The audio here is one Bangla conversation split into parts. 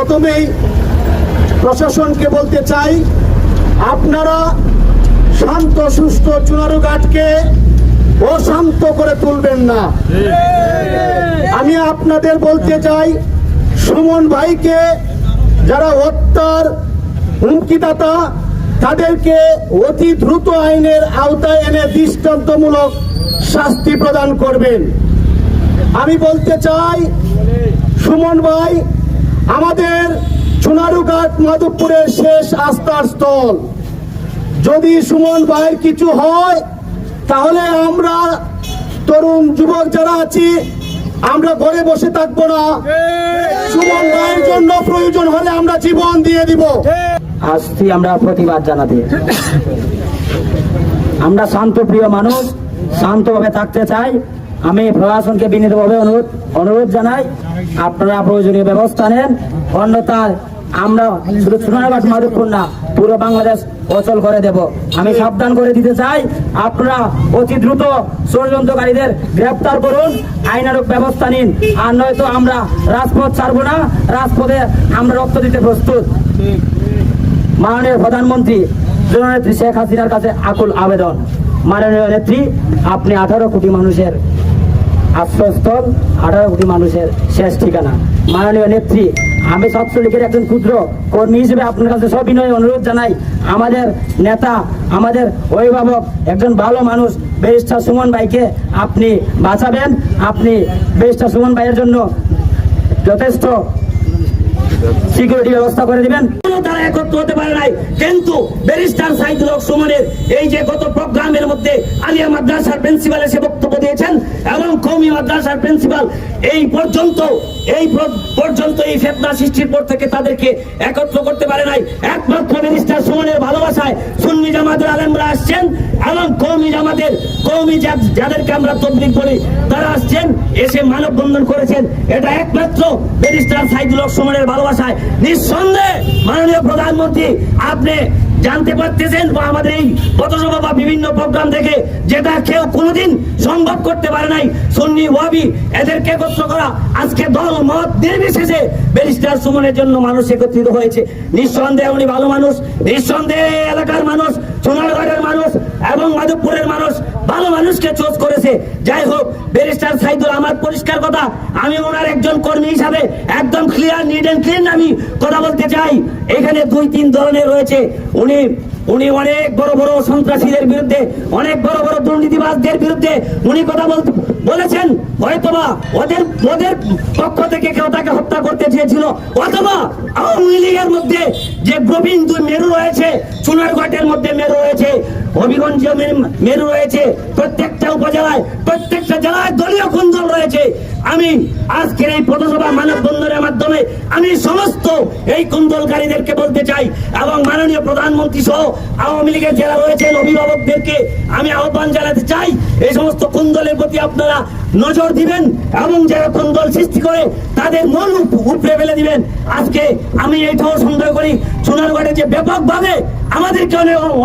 প্রথমেই প্রশাসনকে বলতে চাই, আপনারা শান্ত সুষ্ঠ চুনারুঘাটকে অশান্ত করে তুলবেন না। আমি আপনাদের বলতে চাই, সুমন ভাইকে যারা হত্যার হুমকিদাতা তাদেরকে অতি দ্রুত আইনের আওতায় এনে দৃষ্টান্তমূলক শাস্তি প্রদান করবেন। আমি বলতে চাই, সুমন ভাই আমাদের চুনারুঘাট মাধবপুরের শেষ আস্থার স্থল। যদি সুমন ভাইয়ের কিছু হয় তাহলে আমরা তরুণ যুবক যারা আছি আমরা ঘরে বসে থাকবো না। সুমন ভাইয়ের জন্য প্রয়োজন হলে আমরা জীবন দিয়ে দিব। আসছি আমরা প্রতিবাদ জানাতে। আমরা শান্তপ্রিয় মানুষ, শান্তভাবে থাকতে চাই। আমি প্রশাসনকে বিনীতভাবে অনুরোধ জানাই, আপনারা প্রয়োজনীয় ব্যবস্থা নেন, অন্যথায় আমরা শুধু চুনারুঘাট মাধবপুর না পুরো বাংলাদেশ অচল করে দেব। আমি সাবধান করে দিতে চাই, আপনারা অতি দ্রুত ষড়যন্ত্রকারীদের গ্রেফতার করুন, আইনানুগ ব্যবস্থা নিন, আর নয়তো আমরা রাজপথ ছাড়বো না। রাজপথে আমরা রক্ত দিতে প্রস্তুত। মাননীয় প্রধানমন্ত্রী জননেত্রী শেখ হাসিনার কাছে আকুল আবেদন, মাননীয় নেত্রী আপনি 18 কোটি মানুষের আশ্রয়স্থল, 18 কোটি মানুষের শেষ ঠিকানা। মাননীয় নেত্রী, আমি ছাত্রলীগের একজন ক্ষুদ্র কর্মী হিসেবে আপনার কাছে সবিনয় অনুরোধ জানাই, আমাদের নেতা, আমাদের অভিভাবক, একজন ভালো মানুষ ব্যারিস্টার সুমন ভাইকে আপনি বাঁচাবেন। আপনি ব্যারিস্টার সুমন ভাইয়ের জন্য যথেষ্ট সিকিউরিটি ব্যবস্থা করে দিবেন। তারা একত্র হতে পারে নাই, কিন্তু ব্যারিস্টার সাইদুল হক সুমনের এই যে গত প্রোগ্রামের মধ্যে আলিয়া মাদ্রাসার প্রিন্সিপাল এসে বক্তব্য দিয়েছেন এবং কওমি মাদ্রাসার প্রিন্সিপাল এই পর্যন্ত এই ফিতনা সৃষ্টির পর থেকে তাদেরকে একত্র করতে পারে নাই। একমাত্র ব্যারিস্টার সুমনের ভালোবাসায় সুন্নি জামাতের আলেমরা আসছেন এবং কওমি যাদেরকে আমরা তবলিগ বলি তারা আসছেন, এসে মানববন্ধন করেছেন। এটা একমাত্র ব্যারিস্টার সাইদুল হক সুমনের ভালোবাসায়। নিঃসন্দেহে মাননীয় প্রধানমন্ত্রী আপনি জানতে পারতেছেন বা আমাদের এই পথসভা বা বিভিন্ন প্রোগ্রাম দেখে, যেটা কেউ কোনোদিন সম্ভব করতে পারে নাই, সুন্নি ওয়াহাবি এদেরকে একত্র করা। আজকে দল মত নির্বিশেষে ব্যারিস্টার সুমনের জন্য মানুষ একত্রিত হয়েছে। নিঃসন্দেহে উনি ভালো মানুষ, নিঃসন্দেহে এলাকার মানুষ, চুনারুঘাটের মানুষ এবং মাধবপুরের মানুষ ভালো মানুষকে চোজ করেছে। যাই হোক, ব্যারিস্টার সাইদুল, আমার পরিষ্কার কথা, আমি ওনার একজন কর্মী হিসাবে একদম ক্লিয়ার, নিট এন্ড ক্লিন আমি কথা বলতে চাই। এখানে 2-3 ধরনের রয়েছে। উনি অনেক বড় বড় সন্ত্রাসীদের বিরুদ্ধে, অনেক বড় বড় দুর্নীতিবাজদের বিরুদ্ধে উনি কথা বলেছেন। হয়তোবা ওদের পক্ষ থেকে কেউ তাকে হত্যা করতে চেয়েছিল, অথবা আওয়ামী লীগের মধ্যে যে গোবিন্দ মেরু রয়েছে, চুনারুঘাটের মধ্যে মেরু রয়েছে, হবিগঞ্জ মেরু রয়েছে, প্রত্যেকটা উপজেলায়, প্রত্যেকটা জেলায় দলীয় কুন্দল রয়েছে। আমি আজকের এই পথসভা মানববন্ধনের মাধ্যমে আমি সমস্ত এই কুন্দলকারীদেরকে বলতে চাই এবং মাননীয় প্রধানমন্ত্রী সহ আওয়ামী লীগের যারা রয়েছেন অভিভাবকদেরকে আমি আহ্বান জানাতে চাই, এই সমস্ত কুন্দলের প্রতি আপনারা নজর দিবেন এবং যারা কুন্দল সৃষ্টি করে তাদের মন উপড়ে ফেলে দিবেন। আজকে আমি এইটাও সন্দেহ করি, চুনারুঘাটে যে ব্যাপকভাবে আমাদেরকে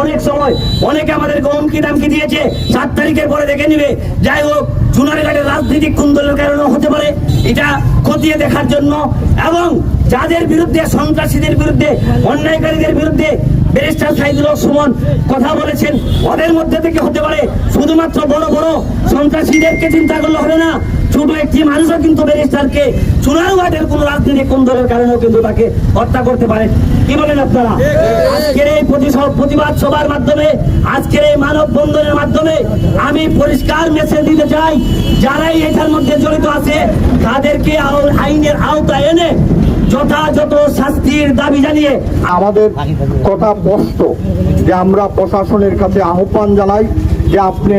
অনেক সময় অনেকে আমাদেরকে হুমকি দামকি দিয়েছে 7 তারিখের পরে দেখে নিবে। যাই হোক, চুনারুঘাটের রাজনৈতিক কুন্দলের কারণে হতে পারে, এটা খতিয়ে দেখার জন্য এবং যাদের বিরুদ্ধে, সন্ত্রাসীদের বিরুদ্ধে, অন্যায়কারীদের বিরুদ্ধে ব্যারিস্টার সাইদুল হক সুমন কথা বলেছেন, ওদের মধ্যে থেকে হতে পারে। শুধুমাত্র বড় বড় সন্ত্রাসীদেরকে চিন্তা করলে হবে না, ছোট একটি মানুষও কিন্তু ব্যারিস্টারকে চুনারুঘাটের কোন রাজনৈতিক কুন্দলের কারণেও কিন্তু তাকে হত্যা করতে পারে। কি বলেন আপনারা? আজকের এই প্রতিবাদ সভার মাধ্যমে, আজকের এই মানববন্ধনের মাধ্যমে আমি পরিষ্কার মেসেজ দিতে চাই, যারাই এটার মধ্যে জড়িত আছে তাদেরকে আইনের আওতায় এনে যথাযথ শাস্তির দাবি জানিয়ে আমাদের কথা স্পষ্ট যে আমরা প্রশাসনের কাছে আহ্বান জানাই যে আপনি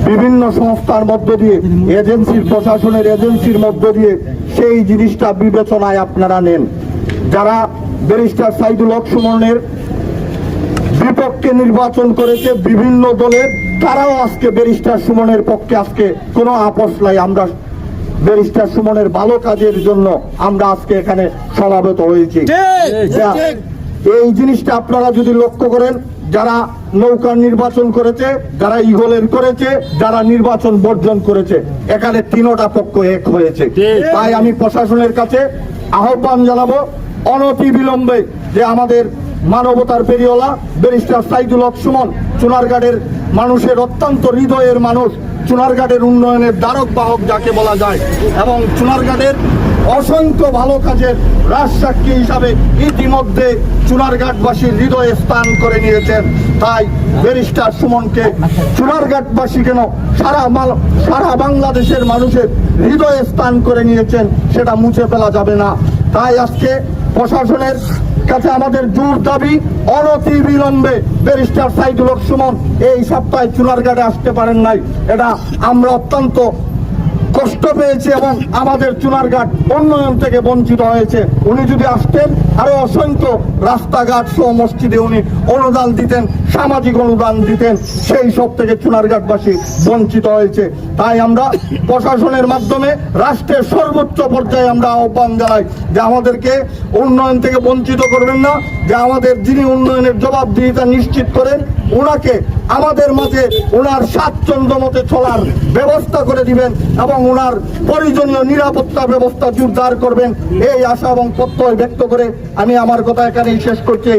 বিভিন্ন সংস্থার মধ্য দিয়ে, এজেন্সির, প্রশাসনের এজেন্সির মধ্য দিয়ে সেই জিনিসটা বিবেচনায় আপনারা নেন। যারা ব্যারিস্টার সাইদুল হক সুমনের বিপক্ষে নির্বাচন করেছে বিভিন্ন দলের, তারাও আজকে ব্যারিস্টার সুমনের পক্ষে আজকে কোনো আপোষ নাই। আমরা ব্যারিস্টার সুমনের ভালো কাজের জন্য আমরা আজকে এখানে সমাবেত হয়েছি। এই জিনিসটা আপনারা যদি লক্ষ্য করেন, যারা নৌকার নির্বাচন করেছে, যারা ইগলের করেছে, যারা নির্বাচন বর্জন করেছে, এখানে 3টা পক্ষ এক হয়েছে। তাই আমি প্রশাসনের কাছে আহ্বান জানাবো অনতি বিলম্বে যে আমাদের মানবতার পেরিওলা ব্যারিস্টার সাইদুল হক সুমন, চুনারঘাটের মানুষের অত্যন্ত হৃদয়ের মানুষ, চুনারঘাটের উন্নয়নের দ্বারক বাহক যাকে বলা যায়, এবং চুনারঘাটের অসংখ্য ভালো কাজের রাজসাক্ষী হিসাবে ইতিমধ্যে চুনারঘাটবাসীর হৃদয়ে স্থান করে নিয়েছেন। তাই ব্যারিস্টার সুমনকে চুনারঘাটবাসী কেন সারা বাংলাদেশের মানুষের হৃদয়ে স্থান করে নিয়েছেন সেটা মুছে ফেলা যাবে না। তাই আজকে প্রশাসনের কাছে আমাদের জোর দাবি, অনতি বিলম্বে ব্যারিস্টার সাইদুল হক সুমন এই সপ্তাহে চুনারঘাটে আসতে পারেন নাই, এটা আমরা অত্যন্ত কষ্ট পেয়েছি এবং আমাদের চুনারঘাট উন্নয়ন থেকে বঞ্চিত হয়েছে। উনি যদি আসতেন আরো অসংখ্য রাস্তাঘাট সহ মসজিদে উনি অনুদান দিতেন, সামাজিক অনুদান দিতেন, সেই সব থেকে চুনারঘাটবাসী বঞ্চিত হয়েছে। তাই আমরা প্রশাসনের মাধ্যমে রাষ্ট্রের সর্বোচ্চ পর্যায়ে আমরা আহ্বান জানাই যে আমাদেরকে উন্নয়ন থেকে বঞ্চিত করবেন না, যে আমাদের যিনি উন্নয়নের জবাবদিহিতা নিশ্চিত করেন ওনাকে আমাদের মাঝে ওনার স্বাচ্ছন্দ্য মতে চলার ব্যবস্থা করে দিবেন এবং ওনার প্রয়োজনীয় নিরাপত্তা ব্যবস্থা জোরদার করবেন, এই আশা এবং প্রত্যয় ব্যক্ত করে আমি আমার কথা এখানেই শেষ করছি।